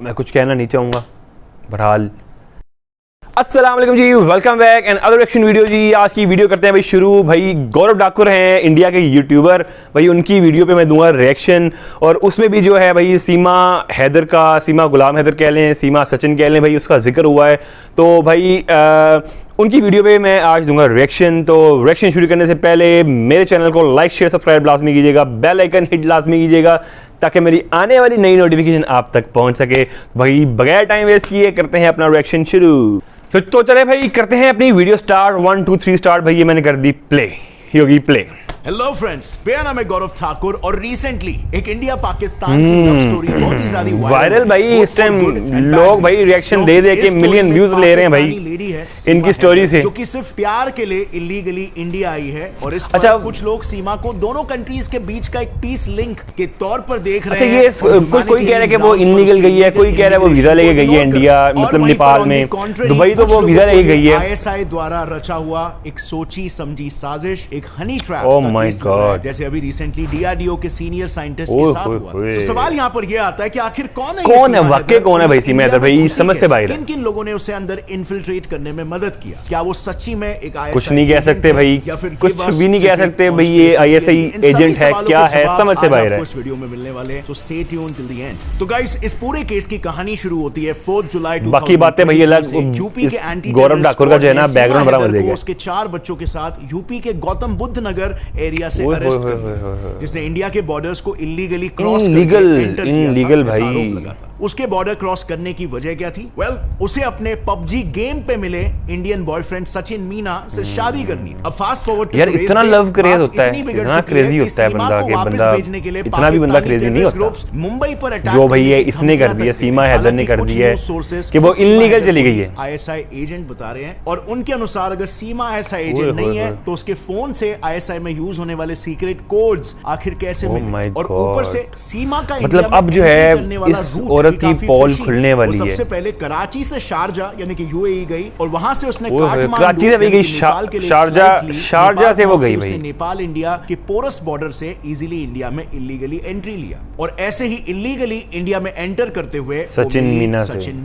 मैं कुछ कहना नहीं चाहूँगा। बहरहाल अस्सलाम वालेकुम जी, welcome back and other reaction video जी। आज की वीडियो करते हैं भाई शुरू। भाई गौरव ठाकुर हैं इंडिया के यूट्यूबर, भाई उनकी वीडियो पे मैं दूंगा रिएक्शन। और उसमें भी जो है भाई सीमा हैदर का, सीमा गुलाम हैदर कह लें, सीमा सचिन कह लें, भाई उसका जिक्र हुआ है। तो भाई उनकी वीडियो पे मैं आज दूंगा रिएक्शन। तो रिएक्शन शुरू करने से पहले मेरे चैनल को लाइक शेयर सब्सक्राइब लाजमी कीजिएगा, बेल आइकन हिट लाजमी कीजिएगा ताकि मेरी आने वाली नई नोटिफिकेशन आप तक पहुंच सके। भाई बगैर टाइम वेस्ट किए करते हैं अपना रिएक्शन शुरू। तो चले भाई करते हैं अपनी वीडियो स्टार्ट। 1 2 3 स्टार्ट। भाई ये मैंने कर दी प्ले, योगी प्ले। हेलो फ्रेंड्स, मेरा नाम है गौरव ठाकुर और रिसेंटली एक इंडिया पाकिस्तान की लव स्टोरी बहुत ही ज्यादा वायरल भाई इस टाइम लोग भाई रिएक्शन दे दे के मिलियन व्यूज ले रहे हैं भाई इनकी स्टोरी से, जो कि सिर्फ प्यार के लिए इलीगली इंडिया आई है। और इस पर कुछ लोग सीमा को दोनों कंट्रीज के बीच का एक पीस लिंक के तौर पर देख रहे हैं। कोई कह रहा है कि वो इलीगल गई है, कोई कह रहा है वो वीजा लेके गई है इंडिया, मतलब नेपाल में, दुबई तो वो वीजा लेके गई है। आईएसआई द्वारा रचा हुआ एक सोची समझी साजिश, एक हनी ट्रैप माय गॉड, जैसे अभी रिसेंटली डीआरडीओ के सीनियर साइंटिस्ट के साथ हुआ। तो सवाल यहाँ पर यह आता है कि आखिर कौन है वाकई कौन है भाई सीमा हैदर? भाई समझ से बाहर है। किन किन लोगों ने उसे अंदर इन्फिल्ट्रेट करने में मदद किया? क्या वो सच्ची में एक आईएसआई कुछ नहीं कह सकते भाई, कुछ भी नहीं कह सकते भाई, ये आईएसआई एजेंट है क्या है, समझ से बाहर है। इस वीडियो में मिलने वाले, तो stay tuned till the end. तो गाइस इस पूरे केस की कहानी शुरू होती है 4 जुलाई 2023 बाकी बातें भाई अलग। यूपी के एंटी गौरव ठाकुर का जो है ना बैकग्राउंड बड़ा मजेदार, उसके 4 बच्चों के साथ यूपी के गौतम बुद्ध नगर एरिया से अरेस्ट कर, जिसने इंडिया के बॉर्डर्स को इलीगली क्रॉस इनलीगल भाई लगा था। उसके बॉर्डर क्रॉस करने की वजह क्या थी? उसे अपने पबजी गेम पे मिले इंडियन बॉयफ्रेंड सचिन मीना से शादी करनी। अब फास्ट फॉरवर्ड यार इतना लव क्रेज होता है, इतना क्रेजी होता है बंदा के बंदा भेजने के लिए, इतना भी बंदा क्रेजी नहीं होता। मुंबई पर अटैक जो भाई इसने कर दिया, सीमा हैदर ने कर दिया है कि वो इलीगल चली गई है। आईएसआई एजेंट बता रहे हैं और उनके अनुसार अगर सीमा आईएसआई एजेंट नहीं है तो उसके फोन से आईएसआई में यूज होने वाले सीक्रेट कोड्स आखिर कैसे मिले? और ऊपर से सीमा का मतलब अब जो है इस औरत की पोल खुलने वाली है। सबसे पहले कराची से शारजा यानी कि यूएई गई और वहां से उसने कराची से भी गई, शारजा से वो गई भाई नेपाल इंडिया के पोरस बॉर्डर से इजीली इंडिया में इलीगली एंट्री लिया। और ऐसे ही इलीगली इंडिया में एंटर करते हुए सचिन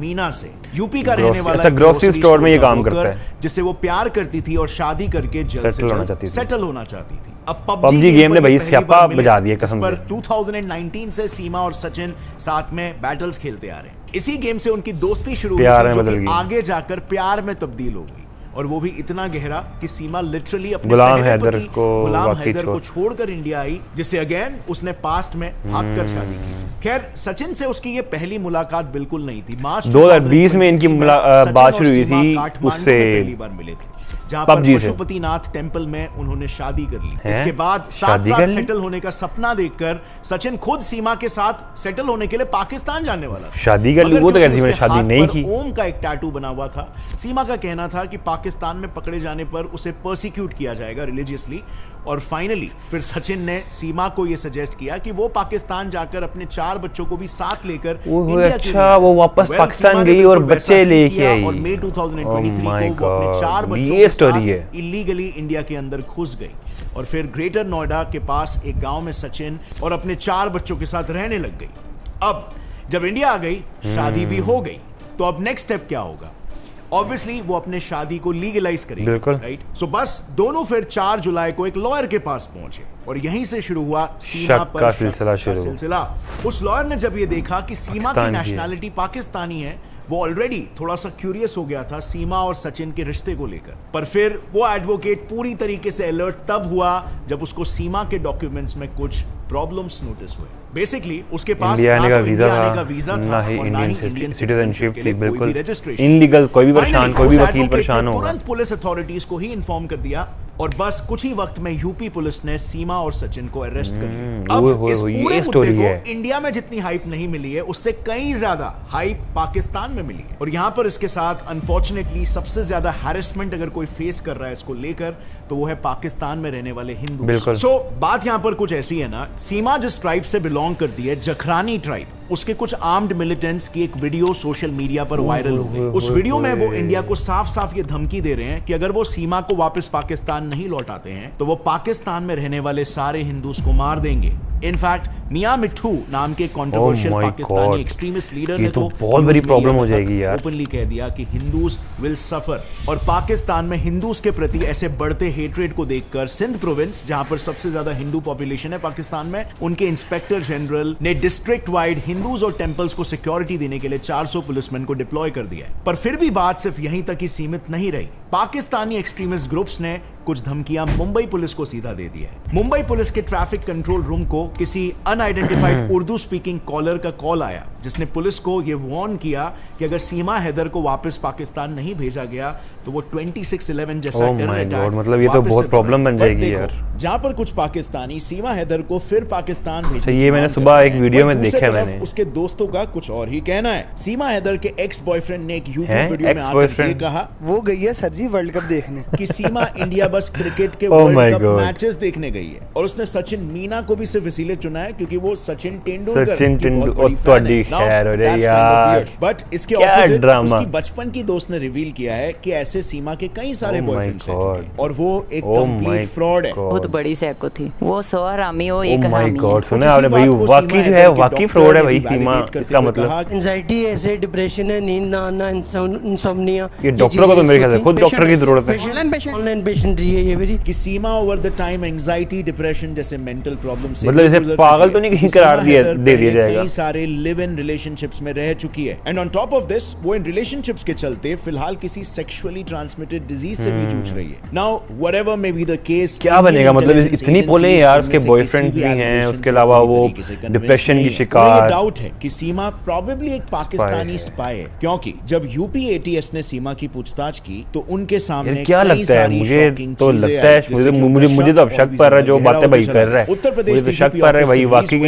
मीना से यूपी का रहने वाला ग्रोसरी स्टोर में ये काम करता है, जिससे वो प्यार करती थी और शादी करके जल्द से जल्द सेटल होना चाहती थी। अब पबजी गेम ने भाई स्यापा बजा दिया कसम से। 2019 से सीमा और सचिन साथ में बैटल्स खेलते आ रहे हैं। इसी गेम से उनकी दोस्ती शुरू हुई जो कि आगे जाकर प्यार में तब्दील हो गई, और वो भी इतना गहरा कि सीमा लिटरली अपने गुलाम हैदर को छोड़कर इंडिया आई, जिससे अगेन उसने पास्ट में भागकर शादी की। खैर सचिन से उसकी ये पहली मुलाकात बिल्कुल नहीं थी। मार्च 2020 में इनकी बात शुरू हुई थी, उससे पहली बार मिले थे जहां पर पशुपतिनाथ टेंपल में उन्होंने शादी कर ली। इसके बाद साथ सेटल होने का सपना देखकर सचिन खुद सीमा के साथ सेटल होने के लिए पाकिस्तान जाने वाला। शादी कर ली वो तो कहती मैं शादी नहीं की। ओम का एक टैटू बना हुआ था। सीमा का कहना था कि पाकिस्तान में पकड़े जाने पर उसे पर्सिक्यूट किया जाएगा रिलीजियसली। और फाइनली फिर सचिन ने सीमा को यह सजेस्ट किया कि वो पाकिस्तान जाकर अपने 4 बच्चों को भी साथ लेकर अच्छा वो वापस पाकिस्तान गई और बच्चे लेके आई। और मई 2023 को वो अपने 4 बच्चों ये स्टोरी है, इलीगली इंडिया के अंदर घुस गई और फिर ग्रेटर नोएडा के पास एक गांव में सचिन और अपने 4 बच्चों के साथ रहने लग गई। अब जब इंडिया आ गई, शादी भी हो गई, तो अब नेक्स्ट स्टेप क्या होगा? ऑब्वियसली वो अपने शादी को लीगलाइज करेंगे, राइट? सो बस दोनों फिर 4 जुलाई को एक लॉयर के पास पहुंचे और यहीं से शुरू हुआ सीमा पर सिलसिला। उस लॉयर ने जब ये देखा कि सीमा की नेशनैलिटी पाकिस्तानी है, वो ऑलरेडी थोड़ा सा क्यूरियस हो गया था सीमा और सचिन के रिश्ते को लेकर। पर फिर वो एडवोकेट पूरी तरीके से अलर्ट तब हुआ जब उसको सीमा के डॉक्यूमेंट्स में कुछ प्रॉब्लम्स नोटिस हुए। बेसिकली उसके पास इंडिया आने का वीजा था ना ही इंडियन सिटीजनशिप थी, बिल्कुल इनलीगल। कोई भी परेशान, कोई भी वकील परेशान होगा, तुरंत पुलिस अथॉरिटीज को ही इन्फॉर्म कर दिया और बस कुछ ही वक्त में यूपी पुलिस ने सीमा और सचिन को अरेस्ट कर लिया। अब इस पूरे मुद्दे को इंडिया में जितनी हाइप नहीं मिली है, उससे कई ज्यादा हाइप पाकिस्तान में मिली है। और यहां पर इसके साथ अनफॉर्चुनेटली सबसे ज्यादा हैरेसमेंट अगर कोई फेस कर रहा है इसको लेकर, तो वो है पाकिस्तान में रहने वाले हिंदू। सो बात यहां पर कुछ ऐसी है ना, सीमा जिस ट्राइब से बिलोंग करती है, जखरानी ट्राइब, उसके कुछ आर्म्ड मिलिटेंट्स की एक वीडियो सोशल मीडिया पर वायरल हो गई। उस वीडियो में वो इंडिया को साफ साफ ये धमकी दे रहे हैं कि अगर वो सीमा को वापस पाकिस्तान नहीं लौटाते हैं तो वो पाकिस्तान में रहने वाले सारे हिंदूज को मार देंगे। इनफैक्ट मियां मिट्ठू नाम के controversial my Pakistani God. Extremist leader ये ने तो बहुत बड़ी प्रॉब्लम हो जाएगी यार। ओपनली कह दिया कि हिंदूज विल सफर। और पाकिस्तान में हिंदूज के प्रति ऐसे बढ़ते हेट्रेड को देखकर सिंध प्रोविंस, जहां पर सबसे ज्यादा हिंदू पॉपुलेशन है पाकिस्तान में, उनके इंस्पेक्टर जनरल ने डिस्ट्रिक्ट वाइड हिंदूज और टेंपल्स को सिक्योरिटी देने के लिए 400 पुलिसमैन को डिप्लॉय कर दिया है। पर फिर भी बात सिर्फ यहीं तक ही सीमित नहीं रही। पाकिस्तानी एक्सट्रीमिस्ट ग्रुप्स ने कुछ धमकियां मुंबई पुलिस को सीधा दे दी है। मुंबई पुलिस के ट्रैफिक कंट्रोल रूम को किसी अनआइडेंटिफाइड उर्दू स्पीकिंग कॉलर का कॉल आया, जिसने पुलिस को यह वार्न किया कि अगर सीमा हैदर को वापस पाकिस्तान नहीं भेजा गया तो वो 26/11 जैसा टेरर अटैक, मतलब ये तो बहुत प्रॉब्लम बन जाएगी यार। जहां पर कुछ पाकिस्तानी सीमा हैदर को फिर पाकिस्तान भेजने ये मैंने सुबह एक वीडियो में देखा है मैंने। उसके दोस्तों का कुछ और ही कहना है। सीमा हैदर के एक्स बॉयफ्रेंड ने एक यूट्यूब वीडियो में आकर ये कहा, वो गई है सर जी वर्ल्ड कप देखने, कि सीमा इंडिया बस क्रिकेट के वर्ल्ड कप मैचेस देखने गई है और उसने सचिन मीना को भी सिर्फ इसीलिए चुना है क्योंकि वो सचिन तेंदुलकर बट इसके ऑपोजिट उसकी बचपन की दोस्त ने रिवील किया है कि ऐसे सीमा के कई सारे बॉयफ्रेंड्स रह चुके हैं और वो एक कंप्लीट फ्रॉड है। बहुत बड़ी सैको थी वो, 100 हरामी हो एक हरामी है। सुना आपने भाई, वाकई जो है वाकई फ्रॉड है भाई सीमा। इसका मतलब एंजाइटी ऐसे डिप्रेशन है, नींद ना आना, इंसोम्निया। ये डॉक्टर को तो मेरे ख्याल से खुद डॉक्टर की जरूरत है। ऑनलाइन पेशेंट रही है ये मेरी। कि Seema over the time anxiety depression जैसे मेंटल प्रॉब्लम से मतलब इसे पागल तो नहीं कहीं करार दे दिया जाएगा। कई सारे लिव इन रिलेशनशिप्स में रह चुकी है and on top of this वो इन रिलेशनशिप्स के चलते फिलहाल किसी सेक्सुअली ट्रांसमिटेड डिजीज से भी जूझ रही है। Now whatever may be the case, क्या बनेगा मतलब इतनी बोले यार, उसके बॉयफ्रेंड भी हैं, उसके अलावा वो डिप्रेशन की शिकार। डाउट है कि सीमा प्रोबेबली एक पाकिस्तानी स्पाई है, क्योंकि जब यूपी एटीएस ने सीमा की पूछताछ की तो उनके सामने क्या लगता है, मुझे तो लगता है, मुझे तो अब शक पर रहा है जो बातें भाई कर रहा है। उत्तर प्रदेश तो शक पर है भाई वाकई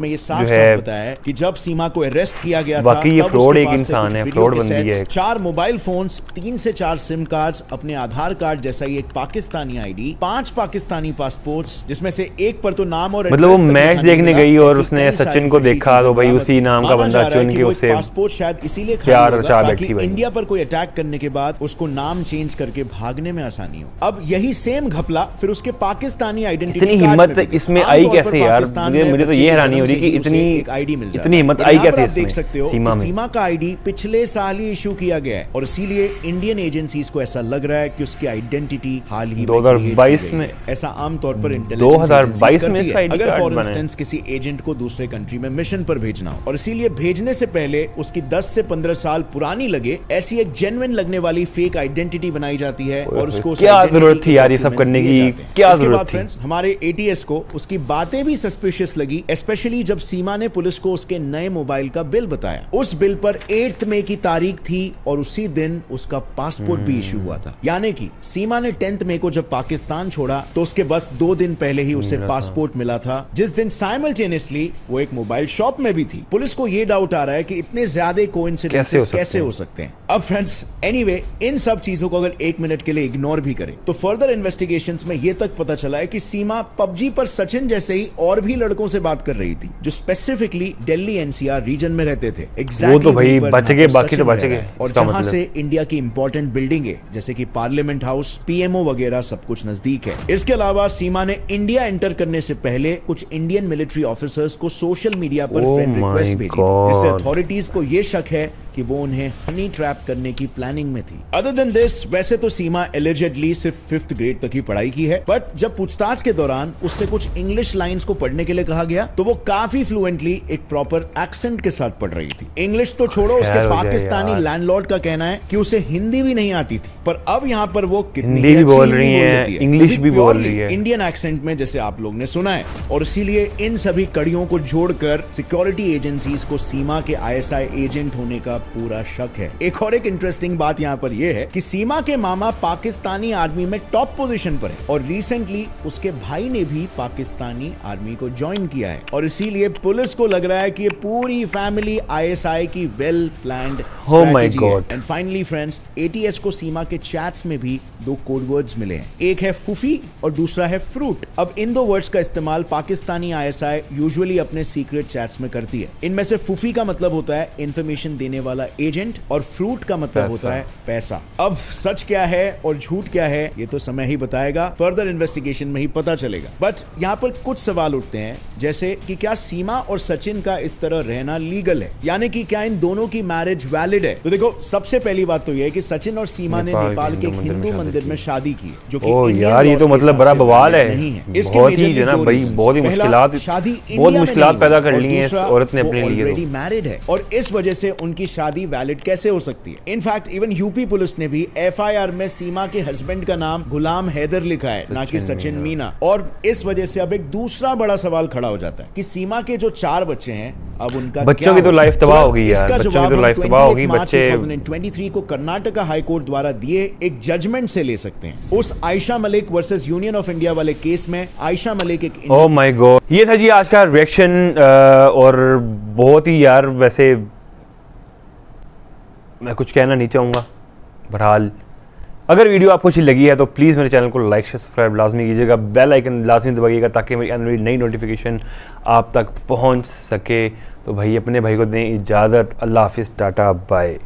ये साफ बताया है कि जब सीमा को अरेस्ट किया गया था, वाकई ये फ्रॉड एक इंसान है, फ्रॉड बंदी है। 4 मोबाइल फोन्स, 3 से 4 सिम कार्ड्स, अपने आधार कार्ड जैसा ही एक पाकिस्तानी आईडी, 5 पाकिस्तानी पासपोर्ट्स, जिसमें से एक पर तो नाम और मतलब वो मैच देखने गई और उसने सचिन को देखा तो भाई उसी नाम का बंदा चुन के उसे पासपोर्ट शायद इसीलिए प्यार ताकि इंडिया पर कोई अटैक करने के बाद उसको नाम चेंज करके भागने में आसानी हो। अब यही सेम घपला फिर उसके पाकिस्तानी आइडेंटिटी इतनी हिम्मत इसमें आई कैसे यार? मुझे तो ये हैरानी हो रही कि इतनी हिम्मत आई कैसे? आप देख सकते हो सीमा का आईडी पिछले साल ही इशू किया गया है और इसीलिए इंडियन एजेंसीज को ऐसा लग रहा है कि उसकी आइडेंटिटी हाल ही 2022 में, ऐसा आमतौर पर 2022 में अगर फॉर इंस्टेंस किसी एजेंट को दूसरे कंट्री में मिशन पर भेजना हो और इसीलिए भेजने से पहले उसकी 10 से 15 साल पुरानी लगे ऐसी एक जेन्युइन लगने वाली फेक आइडेंटिटी बनाई जाती है और उसको क्या जरूरत थी यार ये सब करने की? क्या जरूरत थी? फ्रेंड्स, हमारे एटीएस को उसकी बातें भी सस्पिशियस लगी, स्पेशली जब सीमा ने पुलिस को उसके नए मोबाइल का बिल बताया। उस बिल पर 8 मई की तारीख थी और उसी दिन उसका पासपोर्ट भी इशू हुआ था। यानी कि सीमा ने 10 मई को जब पाकिस्तान छोड़ा तो उसके बस 2 दिन पहले ही उसे पासपोर्ट मिला था, जिस दिन साइमल्टेनियसली वो एक मोबाइल शॉप में भी थी। पुलिस को यह डाउट आ रहा है कि इतने ज्यादा कोइंसिडेंसेस कैसे हो सकते हैं। अब फ्रेंड्स, एनीवे, इन सब चीजों को अगर 1 मिनट के लिए इग्नोर भी करें तो फर्दर इन्वेस्टिगेशंस में यह तक पता चला है कि सीमा पबजी पर सचिन जैसे ही और भी लड़कों से बात कर रही थी जो स्पेसिफिकली दिल्ली एनसीआर रीजन में रहते थे। वो तो भाई बच गए, बाकी तो बच गए। और जहां से इंडिया की इंपॉर्टेंट बिल्डिंग है जैसे कि पार्लियामेंट हाउस, पीएमओ वगैरह सब कुछ नजदीक है। इसके अलावा सीमा ने इंडिया एंटर करने से पहले कुछ इंडियन मिलिट्री ऑफिसर्स को सोशल मीडिया पर फ्रेंड रिक्वेस्ट भेजी, जिससे अथॉरिटीज को यह शक है कि वो उन्हें हनी ट्रैप करने की प्लानिंग में थी। अदर देन दिस, वैसे तो सीमा एलिजिडली सिर्फ 5th ग्रेड तक ही पढ़ाई की है, बट जब पूछताछ के दौरान उससे कुछ इंग्लिश लाइंस को पढ़ने के लिए कहा गया तो वो काफी फ्लुएंटली एक प्रॉपर एक्सेंट के साथ पढ़ रही थी। इंग्लिश तो छोड़ो, उसके पाकिस्तानी लैंडलॉर्ड का कहना है कि उसे हिंदी भी नहीं आती थी, पर अब यहाँ पर वो कितनी हिंदी भी बोल रही है, इंग्लिश भी बोल रही है, इंडियन एक्सेंट में, जैसे आप लोग ने सुना है। और इसीलिए इन सभी कड़ियों को जोड़कर सिक्योरिटी एजेंसीज को सीमा के आईएसआई एजेंट होने का पूरा शक है। एक और एक इंटरेस्टिंग बात यहाँ पर यह है कि सीमा के मामा पाकिस्तानी आर्मी में टॉप पोजीशन पर है और रिसेंटली उसके भाई ने भी पाकिस्तानी आर्मी को ज्वाइन किया है और इसीलिए पुलिस को लग रहा है कि ये पूरी फैमिली आईएसआई की वेल प्लान्ड स्ट्रैटेजी है। एंड फाइनली फ्रेंड्स, एटीएस को सीमा के चैट्स में भी 2 कोड वर्ड्स मिले हैं, एक है फूफी और दूसरा है फ्रूट। अब इन 2 वर्ड्स का इस्तेमाल पाकिस्तानी आईएसआई यूजुअली अपने सीक्रेट चैट्स में करती है। इनमें से फूफी का मतलब होता है इंफॉर्मेशन देने वाला वाला एजेंट और फ्रूट का मतलब पैसा। होता है पैसा। अब सच क्या है और झूठ क्या है ये तो समय ही बताएगा, फर्दर इन्वेस्टिगेशन में ही पता चलेगा। बट यहाँ पर कुछ सवाल उठते हैं, जैसे कि क्या सीमा और सचिन का इस तरह रहना लीगल है, यानी कि क्या इन दोनों की मैरिज वैलिड है। तो देखो, सबसे पहली बात तो ये है कि सचिन और सीमा ने नेपाल के एक हिंदू मंदिर में शादी की है, जो कि ओ इंडियन यार, ये लॉज तो के मतलब हिसाब बड़ा से बवाल वैलिड है। नहीं है। इसके बहुत ही majorly जो है ना दो भाई, reasons। बहुत ही पहला, मुश्किलात शादी बहुत इंडिया में मुश्किलात नहीं पैदा हुई, कर और ली हैं इस दूसरा, औरत ने वो अपने लिए। already married है, और इस वजह से उनकी शादी वैलिड कैसे हो सकती है। इनफैक्ट इवन यूपी पुलिस ने भी एफआईआर में सीमा के हस्बैंड का नाम गुलाम हैदर लिखा है, ना कि सचिन मीना। और इस वजह से अब एक दूसरा बड़ा सवाल खड़ा हो जाता है कि सीमा के जो 4 बच्चे हैं, अब उनका बच्चों क्या की तो होगा? लाइफ तबाह चलो, हो गई यार, इसका बच्चों की जवाब तो हम लाइफ तबाह हो 28 गई, मार्च बच्चे 2023 को कर्नाटका हाई कोर्ट द्वारा दिए एक जजमेंट से ले सकते हैं। उस Ayesha Malik versus union of India वाले केस में आयशा मलिक एक ओह माय गॉड, ये था जी आज का रिएक्शन। और बहुत ही यार, वैसे मैं कुछ कहना नहीं चाहूँगा। बहरहाल अगर वीडियो आपको अच्छी लगी है तो प्लीज़ मेरे चैनल को लाइक सब्सक्राइब लाजमी कीजिएगा, बेल आइकन लाजमी दबाइएगा ताकि मेरी आने वाली नई नोटिफिकेशन आप तक पहुंच सके। तो भाई अपने भाई को दें इजाज़त। अल्लाह हाफिज़, टाटा बाय।